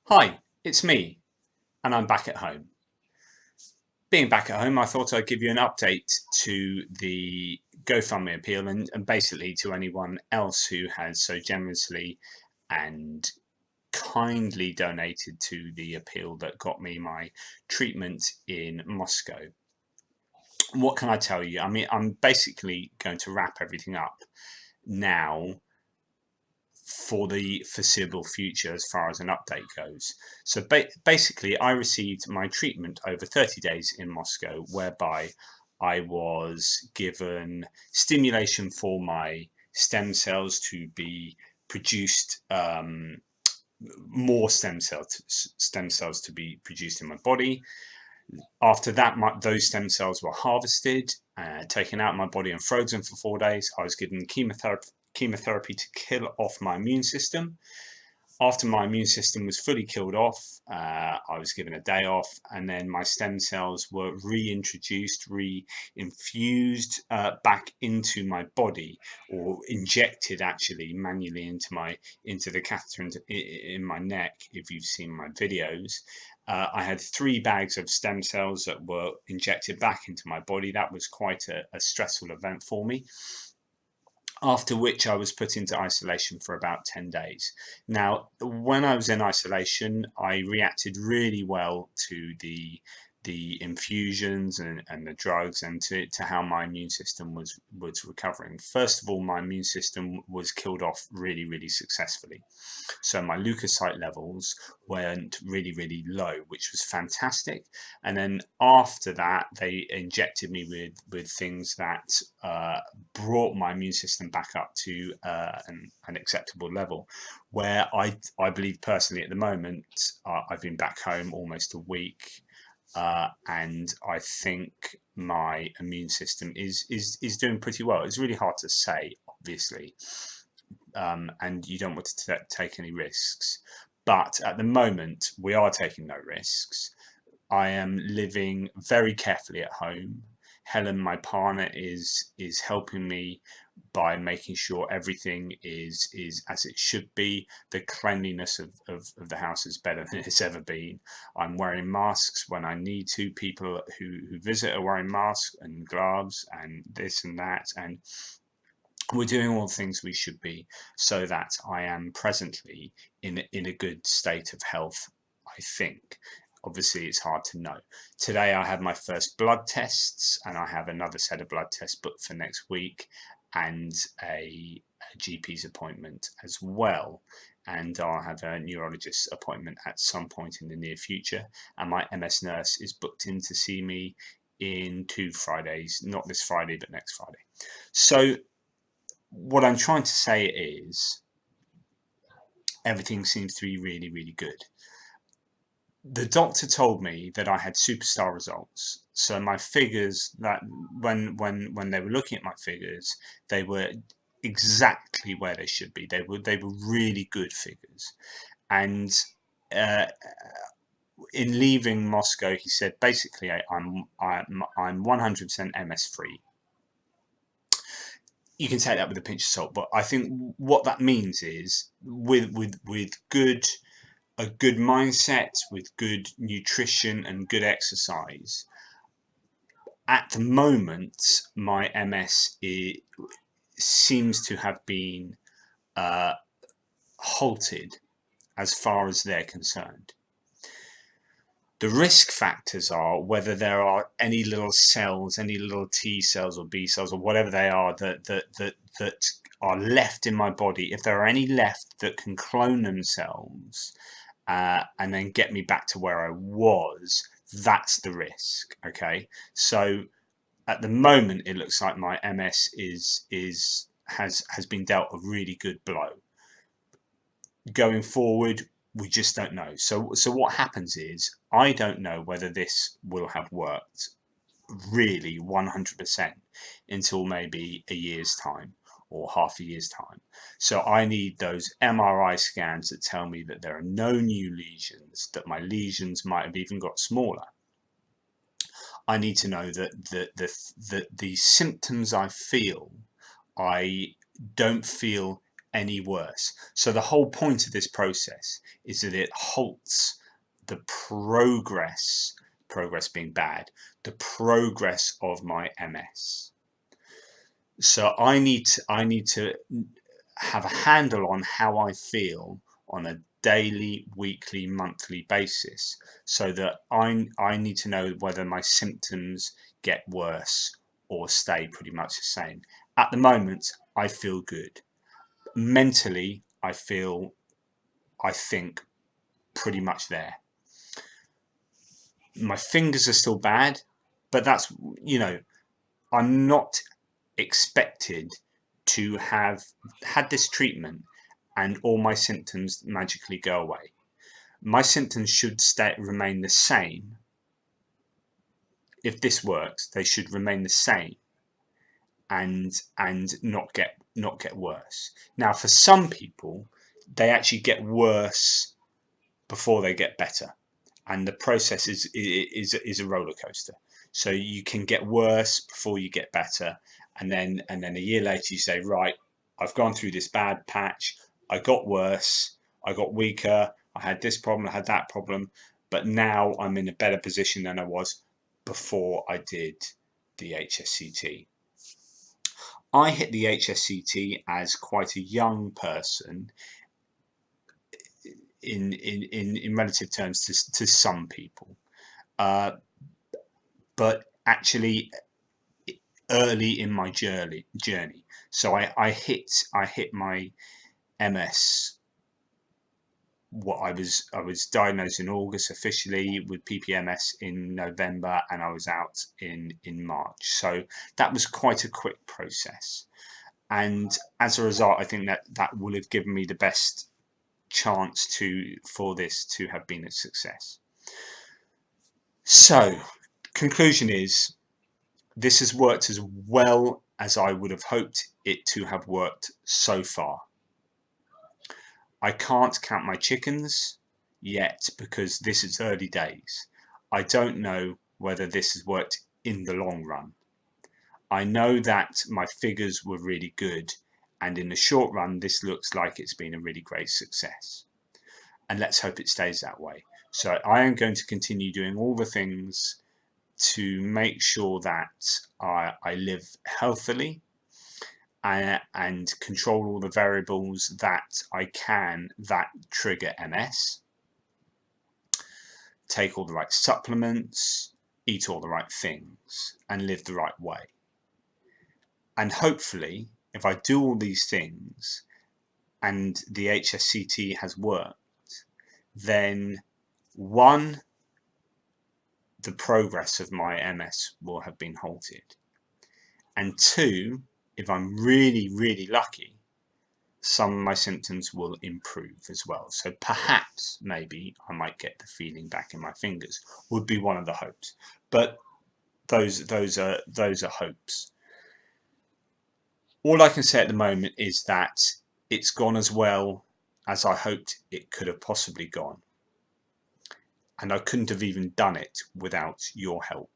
Hi, it's me, and I'm back at home. Being back at home, I thought I'd give you an update to the GoFundMe appeal and basically to anyone else who has so generously and kindly donated to the appeal that got me my treatment in Moscow. What can I tell you? I mean, I'm basically going to wrap everything up now for the foreseeable future as far as an update goes. So basically, I received my treatment over 30 days in Moscow, whereby I was given stimulation for my stem cells to be produced, more stem cells to be produced in my body. After that, those stem cells were harvested, taken out of my body and frozen for 4 days. I was given chemotherapy to kill off my immune system. After my immune system was fully killed off, I was given a day off, and then my stem cells were reintroduced, reinfused back into my body, or injected actually manually into the catheter in my neck. If you've seen my videos, I had 3 bags of stem cells that were injected back into my body. That was quite a stressful event for me, after which I was put into isolation for about 10 days. Now, when I was in isolation, I reacted really well to the infusions and the drugs, and to how my immune system was recovering. First of all, my immune system was killed off really successfully. So my leukocyte levels went really low, which was fantastic. And then after that, they injected me with things that brought my immune system back up to an acceptable level, where I believe personally at the moment, I've been back home almost a week, and I think my immune system is doing pretty well. It's really hard to say, obviously, and you don't want to take any risks. But at the moment, we are taking no risks. I am living very carefully at home. Helen, my partner, is helping me by making sure everything is as it should be. The cleanliness of the house is better than it's ever been. I'm wearing masks when I need to. People who visit are wearing masks and gloves and this and that, and we're doing all the things we should be, so that I am presently in a good state of health, I think. Obviously, it's hard to know. Today, I had my first blood tests, and I have another set of blood tests booked for next week, and a GP's appointment as well. And I'll have a neurologist appointment at some point in the near future. And my MS nurse is booked in to see me in 2 Fridays, not this Friday, but next Friday. So what I'm trying to say is everything seems to be really good. The doctor told me that I had superstar results. So my figures, that when they were looking at my figures, they were exactly where they should be. They were really good figures. And uh, in leaving Moscow, he said basically I'm 100% MS free. You can take that with a pinch of salt, but I think what that means is with a good mindset, with good nutrition and good exercise. At the moment, my MS seems to have been halted as far as they're concerned. The risk factors are whether there are any little cells, any little T cells or B cells or whatever they are that are left in my body. If there are any left that can clone themselves and then get me back to where I was, that's the risk. Okay, so at the moment it looks like my MS has been dealt a really good blow. Going forward, we just don't know. So what happens is, I don't know whether this will have worked really 100% until maybe a year's time or half a year's time. So I need those MRI scans that tell me that there are no new lesions, that my lesions might have even got smaller. I need to know that the symptoms I feel, I don't feel any worse. So the whole point of this process is that it halts the progress being bad, the progress of my MS. So I need to have a handle on how I feel on a daily, weekly, monthly basis, so that I need to know whether my symptoms get worse or stay pretty much the same. At the moment, I feel good. Mentally, I think pretty much there. My fingers are still bad, but that's, I'm not expected to have had this treatment and all my symptoms magically go away. My symptoms should remain the same. If this works, they should remain the same and not get worse. Now, for some people, they actually get worse before they get better, and the process is a roller coaster. So you can get worse before you get better, and then a year later you say, right, I've gone through this bad patch, I got worse, I got weaker, I had this problem, I had that problem, but now I'm in a better position than I was before I did the HSCT. I hit the HSCT as quite a young person in relative terms to some people, but actually early in my journey. So I hit my MS. What I was diagnosed in August officially with PPMS in November, and I was out in March. So that was quite a quick process, and as a result, I think that will have given me the best chance for this to have been a success. So, conclusion is, this has worked as well as I would have hoped it to have worked so far. I can't count my chickens yet because this is early days. I don't know whether this has worked in the long run. I know that my figures were really good, and in the short run this looks like it's been a really great success, and let's hope it stays that way. So I am going to continue doing all the things to make sure that I live healthily and control all the variables that I can that trigger MS, take all the right supplements, eat all the right things, and live the right way. And hopefully, if I do all these things and the HSCT has worked, then one, the progress of my MS will have been halted, and two, if I'm really, really lucky, some of my symptoms will improve as well. So perhaps, maybe, I might get the feeling back in my fingers, would be one of the hopes. But those are hopes. All I can say at the moment is that it's gone as well as I hoped it could have possibly gone. And I couldn't have even done it without your help.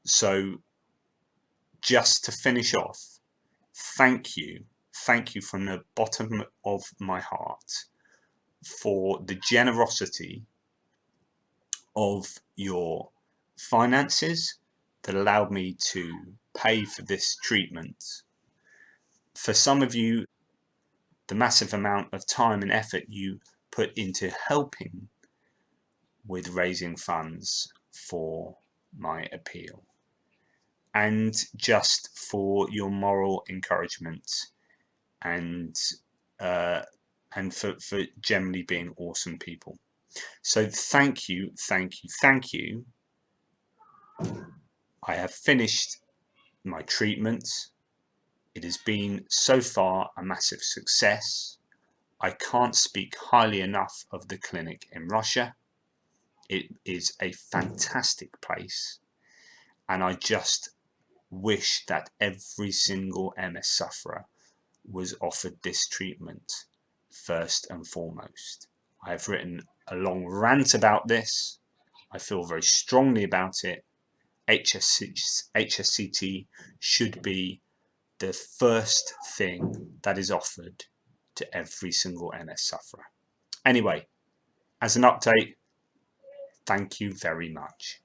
So just to finish off, thank you from the bottom of my heart for the generosity of your finances that allowed me to pay for this treatment. For some of you, the massive amount of time and effort you put into helping with raising funds for my appeal, and just for your moral encouragement and for generally being awesome people. So thank you. I have finished my treatment. It has been so far a massive success. I can't speak highly enough of the clinic in Russia. It is a fantastic place, and I just wish that every single MS sufferer was offered this treatment first and foremost. I have written a long rant about this. I feel very strongly about it. HSCT should be the first thing that is offered to every single MS sufferer. Anyway, as an update, thank you very much.